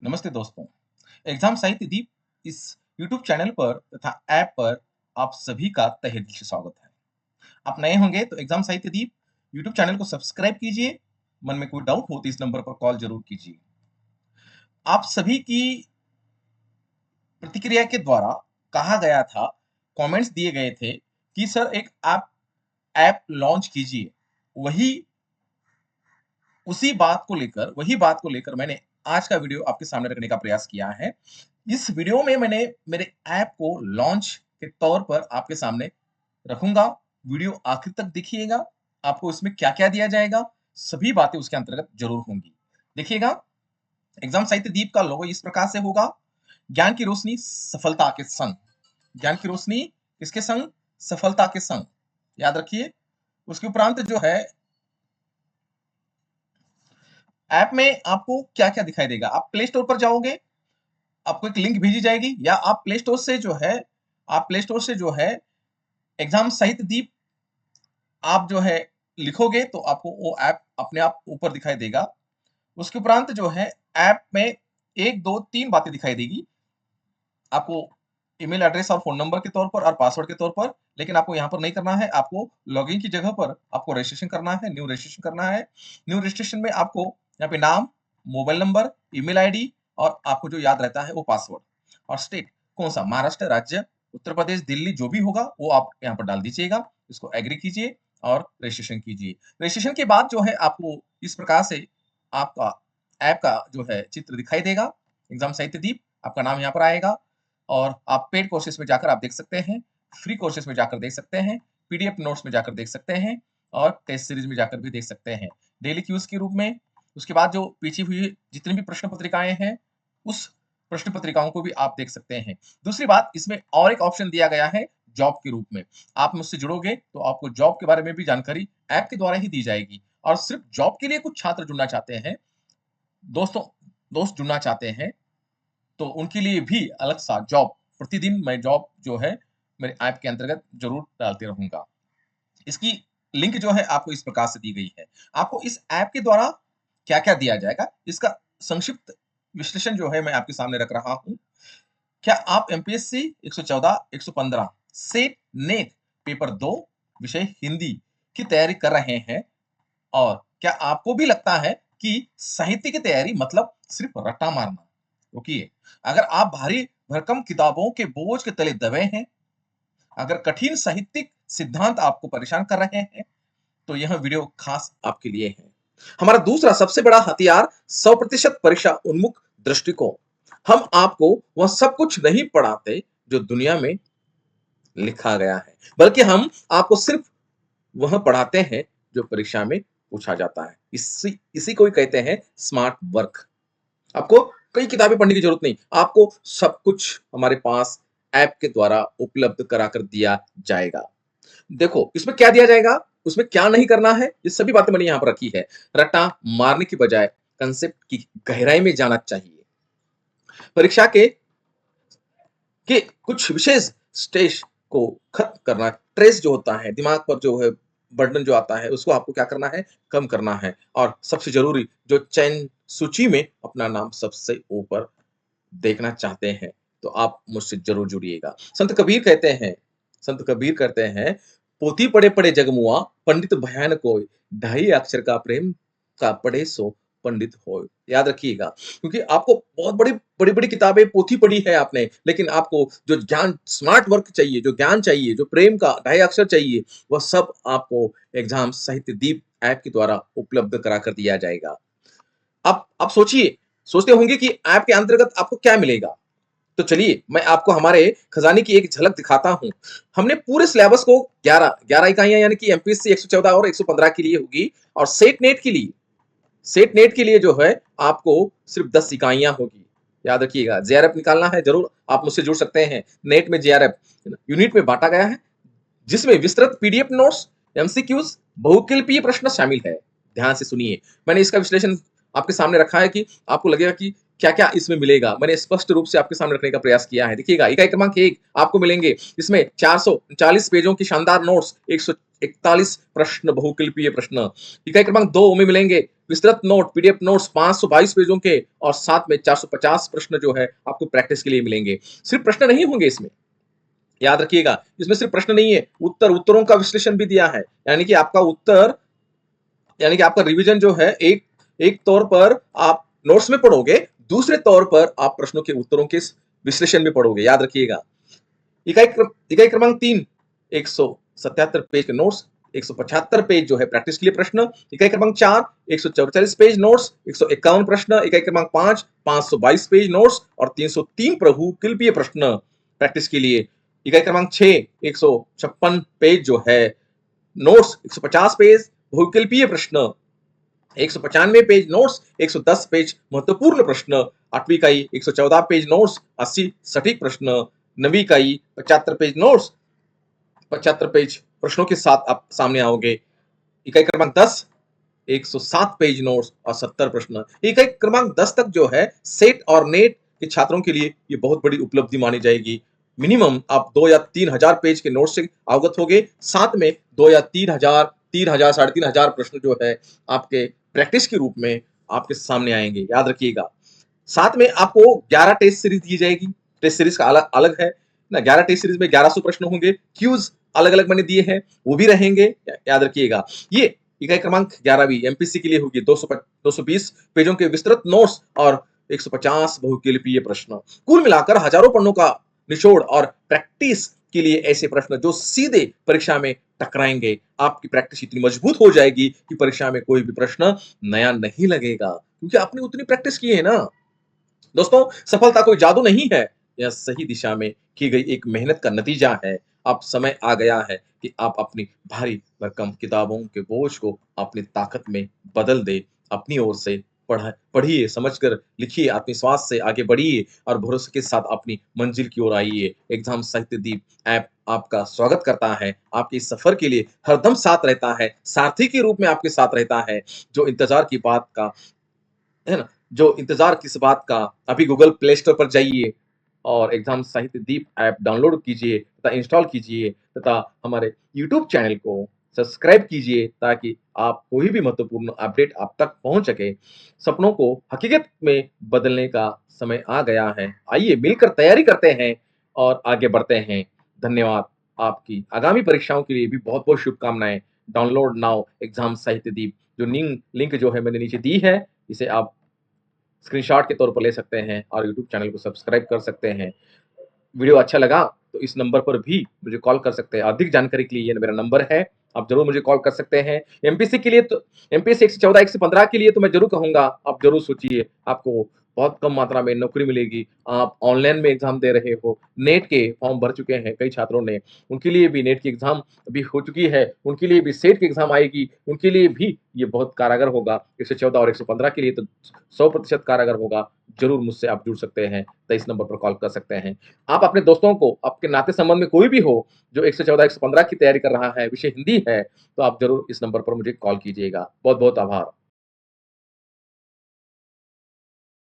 नमस्ते दोस्तों। एग्जाम साहित्य दीप इस यूट्यूब चैनल पर तथा ऐप पर आप सभी का तहे दिल से स्वागत है। आप नए होंगे तो एग्जाम साहित्य दीप यूट्यूब चैनल को सब्सक्राइब कीजिए। मन में कोई डाउट हो तो इस नंबर पर कॉल जरूर कीजिए। आप सभी की प्रतिक्रिया के द्वारा कहा गया था, कमेंट्स दिए गए थे कि सर एक आप ऐप लॉन्च कीजिए। वही वही बात को लेकर मैंने आज का वीडियो आपके सामने रखने का प्रयास किया है। इस वीडियो में मैंने मेरे ऐप को लॉन्च के तौर पर आपके सामने रखूंगा। वीडियो आखिर तक देखिएगा। आपको इसमें क्या-क्या दिया जाएगा, सभी बातें उसके अंतर्गत जरूर होंगी। देखिएगा, एग्जाम साहित्य दीप का लोगो इस प्रकार से होगा। ज्ञान की रोशनी सफलता के संग। ज्ञान की रोशनी किसके संग? सफलता के संग। याद रखिए। उसके उपरांत जो है ऐप में आपको क्या-क्या दिखाई देगा। आप प्ले स्टोर पर जाओगे, आपको एक लिंक भेजी जाएगी, या आप प्ले स्टोर से जो है एग्जाम साहित्य दीप आप जो है लिखोगे तो आपको वो ऐप अपने आप ऊपर दिखाई देगा। उसके उपरांत जो है ऐप में 1, 2, 3 बातें दिखाई देगी। आपको ईमेल एड्रेस और फ़ोन नंबर के तौर पर और पासवर्ड के तौर पर, लेकिन आपको यहाँ पर नहीं करना है। आपको लॉगिन की जगह पर आपको रजिस्ट्रेशन करना है, न्यू रजिस्ट्रेशन करना है। न्यू रजिस्ट्रेशन में आपको यहाँ पे नाम, मोबाइल नंबर, ईमेल आईडी और आपको जो याद रहता है वो पासवर्ड, और स्टेट कौन-सा, महाराष्ट्र, राज्य, उत्तर प्रदेश, दिल्ली जो भी होगा वो आप यहाँ पर डाल दीजिएगा। इसको एग्री कीजिए और रजिस्ट्रेशन कीजिए। रजिस्ट्रेशन के बाद जो है आपको इस प्रकार से आपका ऐप का जो है चित्र दिखाई देगा। एग्जाम साहित्य दीप आपका नाम यहाँ पर आएगा और आप पेड कोर्सेज में जाकर आप देख सकते हैं, फ्री कोर्सेज में जाकर देख सकते हैं, पीडीएफ नोट्स में जाकर देख सकते हैं और टेस्ट सीरीज में जाकर भी देख सकते हैं। डेली क्यूज के रूप में उसके बाद जो पीछी हुई जितनी भी प्रश्न पत्रिकाएं हैं, उस प्रश्न पत्रिकाओं को भी आप देख सकते हैं। दूसरी बात, इसमें और एक ऑप्शन दिया गया है जॉब के रूप में। आप मुझसे जुड़ोगे तो आपको जॉब के बारे में भी जानकारी ऐप के द्वारा ही दी जाएगी। और सिर्फ जॉब के लिए कुछ छात्र जुड़ना चाहते हैं, दोस्तों दोस्त जुड़ना चाहते हैं, तो उनके लिए भी अलग सा जॉब, प्रतिदिन मैं जॉब जो है मेरे ऐप के अंतर्गत जरूर डालते रहूंगा। इसकी लिंक जो है आपको इस प्रकार से दी गई है। आपको इस ऐप के द्वारा क्या-क्या दिया जाएगा, इसका संक्षिप्त विश्लेषण जो है मैं आपके सामने रख रहा हूं। क्या आप एमपीएससी 114, 115, सेट, नेट पेपर 2 विषय हिंदी की तैयारी कर रहे हैं? और क्या आपको भी लगता है कि साहित्य की तैयारी मतलब सिर्फ रट्टा मारना? रुकिए, अगर आप भारी भरकम किताबों के बोझ के तले दबे हैं, अगर कठिन साहित्यिक सिद्धांत आपको परेशान कर रहे हैं, तो यह वीडियो खास आपके लिए है। हमारा दूसरा सबसे बड़ा हथियार 100% परीक्षा उन्मुख दृष्टिकोण। हम आपको वह सब कुछ नहीं पढ़ाते जो दुनिया में लिखा गया है, बल्कि हम आपको सिर्फ वह पढ़ाते हैं जो परीक्षा में पूछा जाता है। इसी इसी को ही कहते हैं स्मार्ट वर्क। आपको कई किताबें पढ़ने की जरूरत नहीं, आपको सब कुछ हमारे पास ऐप के द्वारा उपलब्ध कराकर दिया जाएगा। देखो, इसमें क्या दिया जाएगा, उसमें क्या नहीं करना है, ये सभी बातें मैंने यहाँ पर रखी है। रट्टा मारने की बजाय कंसेप्ट की गहराई में जाना चाहिए। परीक्षा के कुछ विशेष स्टेज को खत्म करना, स्ट्रेस जो होता है, दिमाग पर जो है बर्डन जो आता है, उसको आपको क्या करना है, कम करना है। और सबसे जरूरी, जो चयन सूची में अपना नाम सबसे ऊपर देखना चाहते हैं, तो आप मुझसे जरूर जुड़िएगा। संत कबीर कहते हैं, पोथी पढ़े पढ़े जगमुआ, पंडित भयान कोय, ढाई अक्षर का प्रेम का पढ़े सो पंडित होय। याद रखिएगा, क्योंकि आपको बहुत बड़ी किताबें, पोथी पढ़ी है आपने, लेकिन आपको जो ज्ञान, स्मार्ट वर्क चाहिए, जो ज्ञान चाहिए, जो प्रेम का ढाई अक्षर चाहिए, वह सब आपको एग्जाम साहित्य दीप ऐप के द्वारा उपलब्ध करा कर दिया जाएगा। आप सोचते होंगे कि ऐप के अंतर्गत आपको क्या मिलेगा। तो चलिए मैं आपको हमारे खजाने की एक झलक दिखाता हूं। हमने पूरे सिलेबस को 11 इकाइयां, यानी कि एमपीएससी 114 और 115 के लिए होगी, और सेट नेट के लिए जो है आपको सिर्फ 10 इकाइयां होगी। याद रखिएगा, जेआरएफ निकालना है, जरूर आप मुझसे जुड़ सकते हैं। नेट में जेआरएफ यूनिट में बांटा गया है, जिसमें विस्तृत पीडीएफ नोट्स, एमसीक्यूज, बहुकल्पीय प्रश्न शामिल है। ध्यान से सुनिए, मैंने इसका विश्लेषण आपके सामने रखा है कि आपको लगेगा कि क्या क्या इसमें मिलेगा। मैंने स्पष्ट रूप से आपके सामने रखने का प्रयास किया है। देखिएगा, इकाई क्रमांक 1 आपको मिलेंगे, इसमें 440 पेजों की शानदार नोट्स, 141 प्रश्न, बहुकल्पीय प्रश्न। इकाई क्रमांक 2 में मिलेंगे विस्तृत नोट, पीडीएफ नोट्स 522 पेजों के और साथ में 450 प्रश्न जो है आपको प्रैक्टिस के लिए मिलेंगे। सिर्फ प्रश्न नहीं होंगे इसमें, याद रखिएगा, इसमें सिर्फ प्रश्न नहीं है, उत्तरों का विश्लेषण भी दिया है। यानी कि आपका रिवीजन जो है एक एक तौर पर आप नोट्स में पढ़ोगे, दूसरे तौर पर आप प्रश्नों के उत्तरों के विश्लेषण में पढ़ोगे, याद रखिएगा। इकाई क्रमांक 3, 177 पेज के नोट्स, 175 पेज जो है प्रैक्टिस के लिए प्रश्न। इकाई क्रमांक 4, 144 पेज नोट्स, 151 प्रश्न। इकाई क्रमांक 5, 522 पेज नोट्स और 303 बहुकल्पीय प्रश्न प्रैक्टिस के लिए। इकाई क्रमांक 6, 156 पेज जो है नोट्स, 150 पेज बहुकल्पीय प्रश्न, 195 पेज नोट्स, 110 पेज महत्वपूर्ण प्रश्न। 8वीं इकाई 114 पेज नोट्स, 80 सटीक प्रश्न। 9वीं इकाई 75 पेज नोट्स, 75 पेज प्रश्नों के साथ आप सामने आओगे। इकाई क्रमांक 10, 107 पेज नोट्स और 70 प्रश्न। इकाई क्रमांक 10 तक जो है सेट और नेट के छात्रों के लिए ये बहुत बड़ी उपलब्धि मानी जाएगी। मिनिमम आप 2 या 3,000 पेज के नोट्स से अवगत होगे, साथ में 2 या 3,000, 3,000, 3,500 प्रश्न जो है आपके प्रैक्टिस के रूप में आपके सामने आएंगे, याद रखिएगा। साथ में आपको 11 टेस्ट सीरीज दी जाएगी। टेस्ट सीरीज का अलग अलग है ना, 11 टेस्ट सीरीज में 1100 प्रश्न होंगे। क्यूज अलग अलग मैंने दिए हैं, वो भी रहेंगे, याद रखिएगा। ये इकाई क्रमांक 11वीं एमपीसी के लिए होगी। 220 पेजों के विस्तृत नोट्स और 150 बहुकल्पीय प्रश्न। कुल मिलाकर हजारों पन्नों का निचोड़ और प्रैक्टिस के लिए ऐसे प्रश्न जो सीधे परीक्षा में टकराएंगे। आपकी प्रैक्टिस इतनी मजबूत हो जाएगी कि परीक्षा में कोई भी प्रश्न नया नहीं लगेगा, क्योंकि आपने उतनी प्रैक्टिस की है ना। दोस्तों, सफलता कोई जादू नहीं है, यह सही दिशा में की गई एक मेहनत का नतीजा है। अब समय आ गया है कि आप अपनी भारी भरकम किताबों के बोझ को अपनी ताकत में बदल दे। अपनी ओर से पढ़िए, समझकर लिखिए, आत्मविश्वास से आगे बढ़िए और भरोसे के साथ अपनी मंजिल की ओर आइए। एग्जाम साहित्य दीप ऐप आपका स्वागत करता है, आपके इस सफर के लिए हरदम साथ रहता है, सारथी के रूप में आपके साथ रहता है। जो इंतजार की बात का है ना, जो इंतजार किस बात का, अभी गूगल प्ले स्टोर पर जाइए और एग्जाम साहित्य दीप ऐप डाउनलोड कीजिए तथा इंस्टॉल कीजिए तथा हमारे यूट्यूब चैनल को सब्सक्राइब कीजिए, ताकि आप कोई भी महत्वपूर्ण अपडेट आप तक पहुंच सके। सपनों को हकीकत में बदलने का समय आ गया है। आइए मिलकर तैयारी करते हैं और आगे बढ़ते हैं। धन्यवाद। आपकी आगामी परीक्षाओं के लिए भी बहुत बहुत शुभकामनाएं। डाउनलोड नाउ एग्जाम साहित्य दीप, जो लिंक जो है मैंने नीचे दी है, इसे आप स्क्रीनशॉट के तौर पर ले सकते हैं और यूट्यूब चैनल को सब्सक्राइब कर सकते हैं। वीडियो अच्छा लगा तो इस नंबर पर भी मुझे कॉल कर सकते हैं। अधिक जानकारी के लिए ये मेरा नंबर है, आप जरूर मुझे कॉल कर सकते हैं। एमपीसी के लिए तो एमपीएससी 114, 115 के लिए तो मैं जरूर कहूंगा, आप जरूर सोचिए। आपको बहुत कम मात्रा में नौकरी मिलेगी। आप ऑनलाइन में एग्जाम दे रहे हो, नेट के फॉर्म भर चुके हैं कई छात्रों ने, उनके लिए भी नेट की एग्जाम अभी हो चुकी है, उनके लिए भी सेट की एग्जाम आएगी, उनके लिए भी ये बहुत कारगर होगा। 114 और 115 के लिए तो 100% कारगर होगा। जरूर मुझसे आप जुड़ सकते हैं, तो इस नंबर पर कॉल कर सकते हैं। आप अपने दोस्तों को, आपके नाते संबंध में कोई भी हो जो 114, 115 की तैयारी कर रहा है, विषय हिंदी है, तो आप जरूर इस नंबर पर मुझे कॉल कीजिएगा। बहुत बहुत आभार।